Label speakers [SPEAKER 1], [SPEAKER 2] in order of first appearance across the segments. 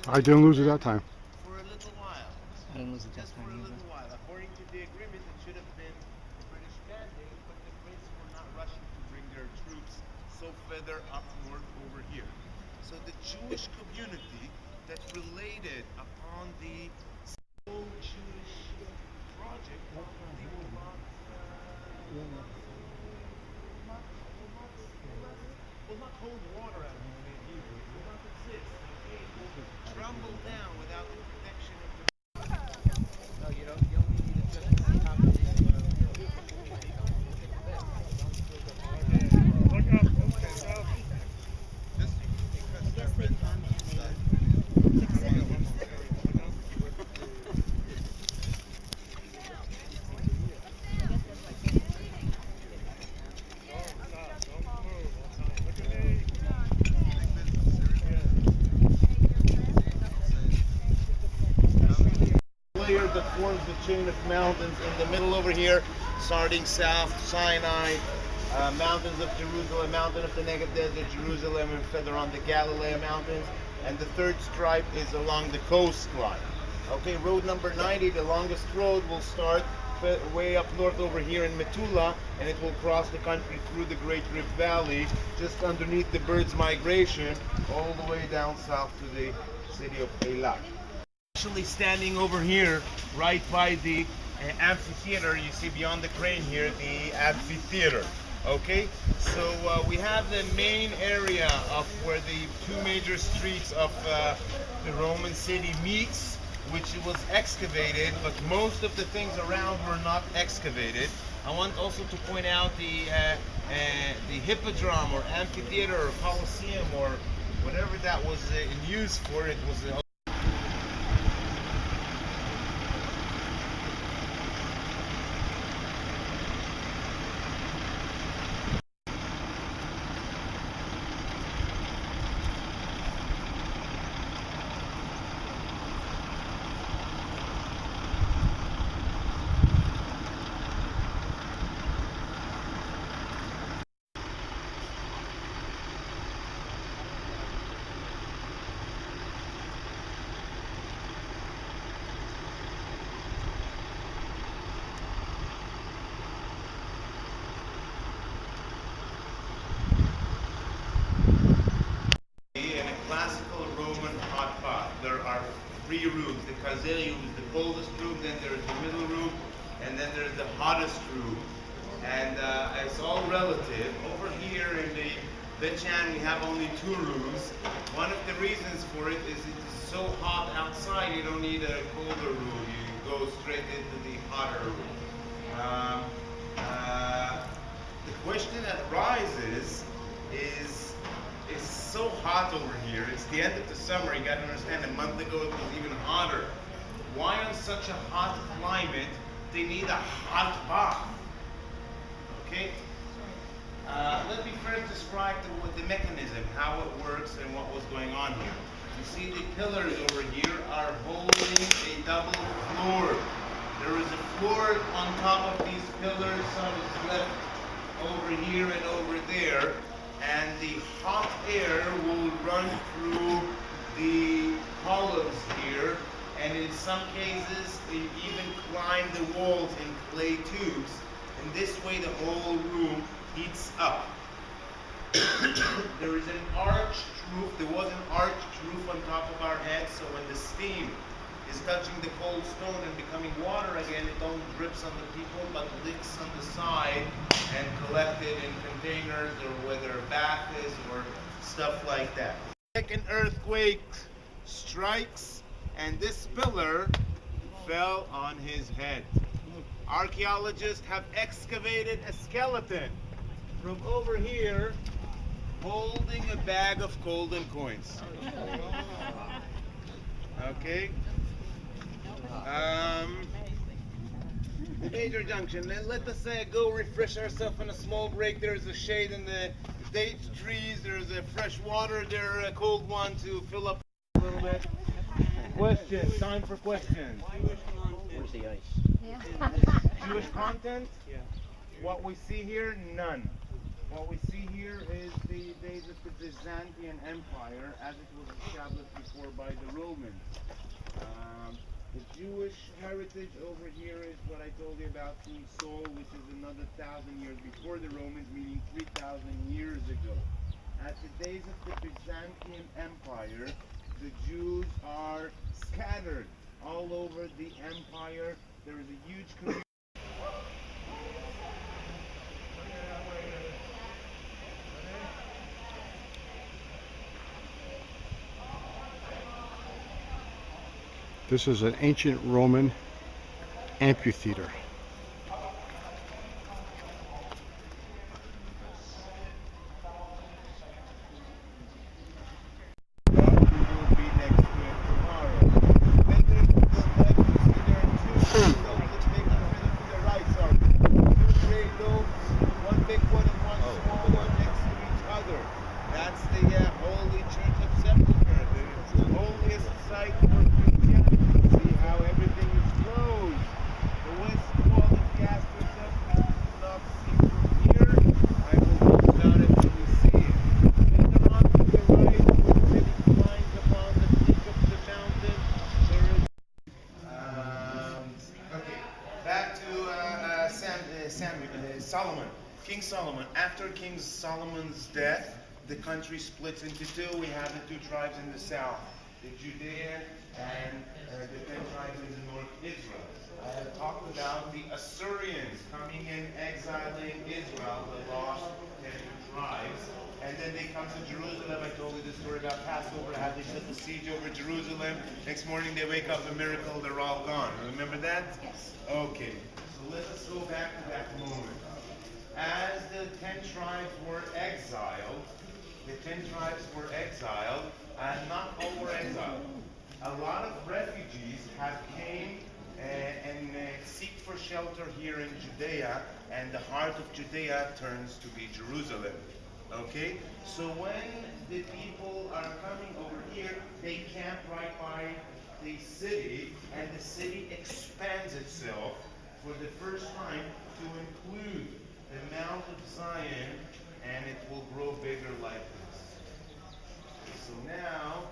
[SPEAKER 1] I didn't lose it that time.
[SPEAKER 2] For a little while.
[SPEAKER 3] I didn't lose it that
[SPEAKER 2] Just
[SPEAKER 3] time
[SPEAKER 2] for a
[SPEAKER 3] either.
[SPEAKER 2] little while. According to the agreement, it should have been the British mandate, but the Brits were not rushing to bring their troops so further up north over here. So the Jewish community that related upon the whole Jewish project, they will not hold water out of the main Hebrew. It will not exist. Okay, it will crumble down without the protection of the. No, you don't need to just see how to just because they're bent on one side. Layer that forms the chain of mountains in the middle over here, starting south, Sinai, mountains of Jerusalem, mountain of the Negev Desert, Jerusalem, and further on the Galilee Mountains. And the third stripe is along the coastline. Okay, road number 90, the longest road, will start way up north over here in Metula, and it will cross the country through the Great Rift Valley, just underneath the birds' migration, all the way down south to the city of Eilat. Actually standing over here, right by the amphitheater, you see beyond the crane here, the amphitheater. Okay, so we have the main area of where the two major streets of the Roman city meets, which was excavated, but most of the things around were not excavated. I want also to point out the hippodrome or amphitheater or coliseum or whatever that was in use for. It was in a classical Roman hot pot. There are three rooms. The Kazelium is the coldest room, then there's the middle room, and then there's the hottest room. And it's all relative. Over here in the Bet Sheon, we have only two rooms. One of the reasons for it is so hot outside, you don't need a colder room. You go straight into the hotter room. The question that rises is, it's so hot over here. It's the end of the summer. You got to understand, a month ago it was even hotter. Why on such a hot climate they need a hot bath? Okay. Let me first describe the mechanism, how it works, and what was going on here. You see the pillars over here are holding a double floor. There is a floor on top of these pillars. Some is left over here and over there. And the hot air will run through the columns here, and in some cases they even climb the walls in clay tubes. And this way the whole room heats up. There is an arched roof. There was an arched roof on top of our heads, so when the steam is touching the cold stone and becoming water again, it don't drips on the people, but leaks on the side and collected in containers, or whether a bath is or stuff like that. Second earthquake strikes, and this pillar fell on his head. Archaeologists have excavated a skeleton from over here holding a bag of golden coins. Okay. The major junction. Then let us go refresh ourselves on a small break. There's a shade in the date trees. There's a fresh water there, a cold one to fill up a little bit. Questions. Time for questions.
[SPEAKER 3] Where's the ice?
[SPEAKER 2] Jewish content? Yeah. What we see here, none. What we see here is the days of the Byzantine Empire as it was established before by the Romans. The Jewish heritage over here is what I told you about King Saul, which is another 1,000 years before the Romans, meaning 3,000 years ago. At the days of the Byzantine Empire, the Jews are scattered all over the empire. There is a huge community.
[SPEAKER 1] This is an ancient Roman amphitheater.
[SPEAKER 2] Solomon, King Solomon. After King Solomon's death, the country splits into two. We have the two tribes in the south, the Judean and the 10 tribes in the north, Israel. I have talked about the Assyrians coming in, exiling Israel, the lost 10 tribes. And then they come to Jerusalem. I told you the story about Passover, how they set the siege over Jerusalem. Next morning they wake up, a miracle, they're all gone. Remember that?
[SPEAKER 4] Yes.
[SPEAKER 2] Okay, so let us go back to that moment. As the 10 tribes were exiled, not all were exiled. A lot of refugees have came and seek for shelter here in Judea, and the heart of Judea turns to be Jerusalem. Okay? So when the people are coming over here, they camp right by the city, and the city expands itself for the first time to include the Mount of Zion, and it will grow bigger like this. So now,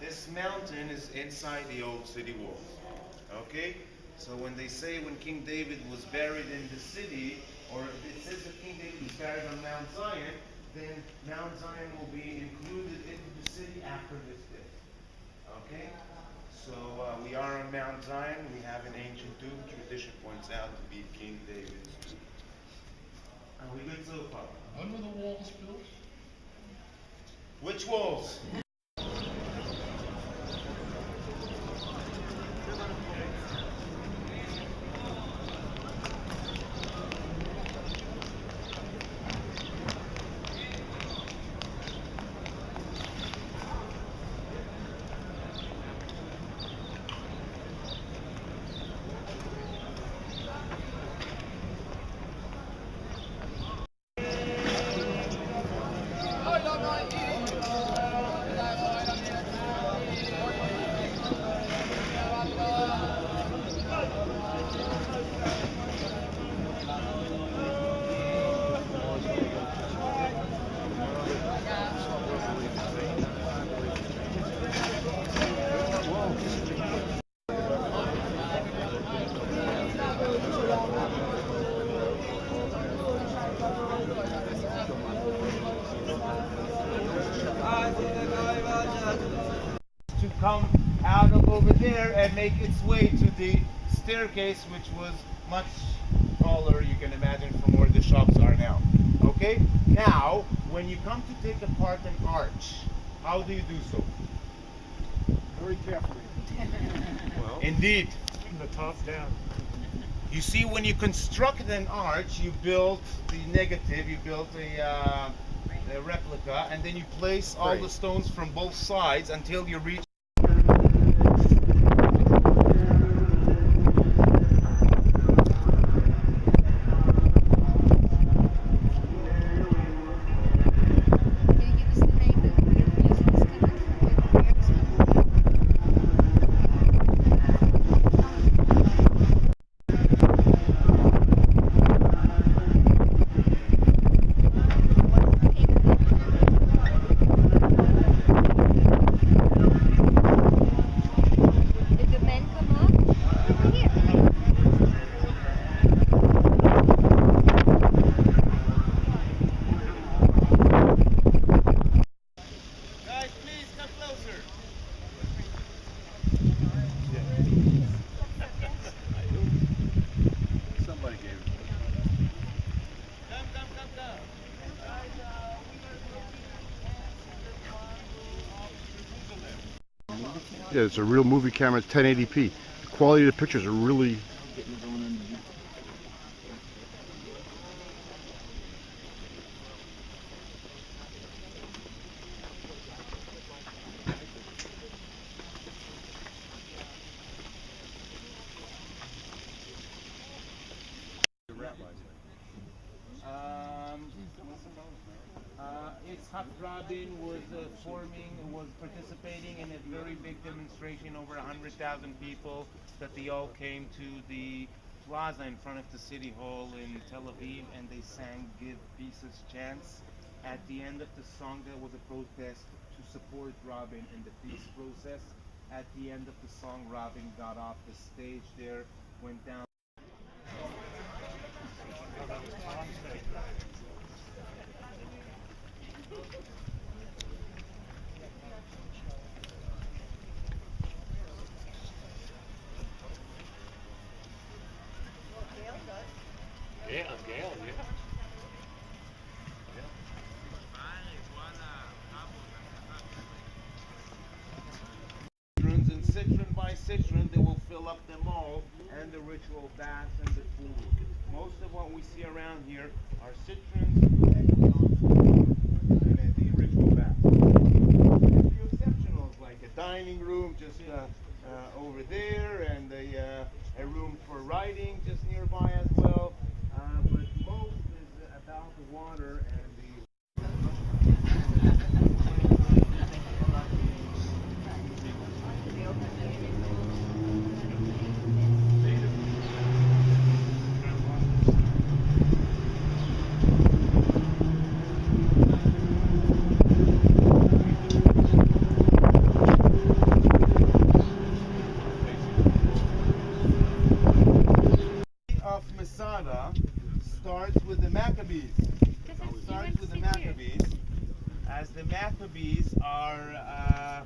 [SPEAKER 2] this mountain is inside the old city walls. Okay? So when they say when King David was buried in the city, or it says that King David was buried on Mount Zion, then Mount Zion will be included into the city after this day. Okay? So we are on Mount Zion. We have an ancient tomb. Tradition points out to be King David's tomb. Are we good so far?
[SPEAKER 5] When were the walls built?
[SPEAKER 2] Which walls? To come out of over there and make its way to the staircase, which was much taller, you can imagine, from where the shops are now. Okay? Now, when you come to take apart an arch, how do you do so?
[SPEAKER 1] Very carefully.
[SPEAKER 2] Well, indeed.
[SPEAKER 1] From the top down.
[SPEAKER 2] You see, when you construct an arch, you build the negative, you build a replica, and then you place all the stones from both sides until you reach
[SPEAKER 1] Yeah, it's a real movie camera. It's 1080p. The quality of the pictures are really.
[SPEAKER 2] Itzhak Rabin was participating in a very big demonstration, over 100,000 people, that they all came to the plaza in front of the city hall in Tel Aviv, and they sang "Give Peace a Chance." At the end of the song, there was a protest to support Rabin in the peace process. At the end of the song, Rabin got off the stage there, went down. And citron by citron, they will fill up them all, and the ritual baths and the food. Most of what we see around here are citrons and the ritual bath. A few exceptionals, like a dining room just over there, and a room for writing just nearby as well. But most is about the water and Masada starts with the Maccabees. As the Maccabees are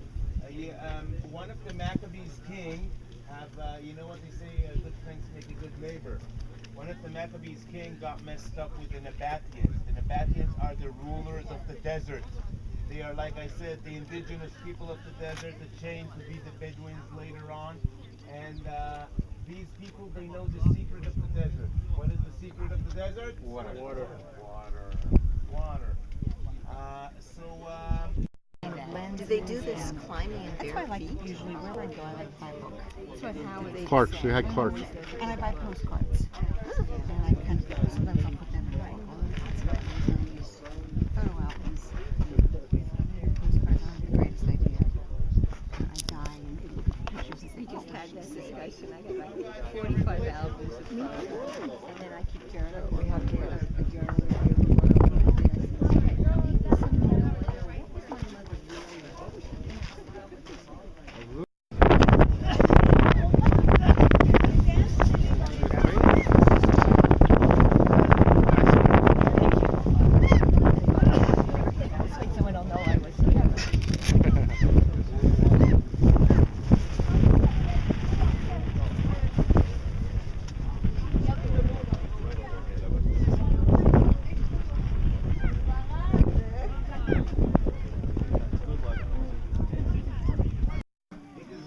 [SPEAKER 2] one of the Maccabees' king have you know what they say, good friends make a good neighbor. One of the Maccabees' king got messed up with the Nabateans. The Nabateans are the rulers of the desert. They are, like I said, the indigenous people of the desert that changed to be the Bedouins later on. And these people, they know the secret of the desert. What is the secret of the desert? Water.
[SPEAKER 4] Do they do this climbing in bare
[SPEAKER 5] That's why I
[SPEAKER 4] feet?
[SPEAKER 5] like usually wherever I go, I like to buy a book. So how would they
[SPEAKER 1] Clark's. You had Clark's.
[SPEAKER 5] And I buy postcards. And I kind of sometimes I'll put them in all of these photo albums. Postcards aren't the greatest idea. I die and people put pictures and say,
[SPEAKER 4] We just had this discussion. I got like 45 albums of photos, and then I keep journaling. We have to get a journal.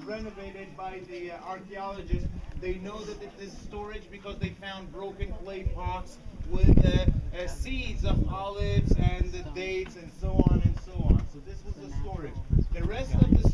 [SPEAKER 4] Renovated by the archaeologists. They know that it is storage because they found broken clay pots with seeds of olives and the dates and so on and so on. So this was the storage. The rest of the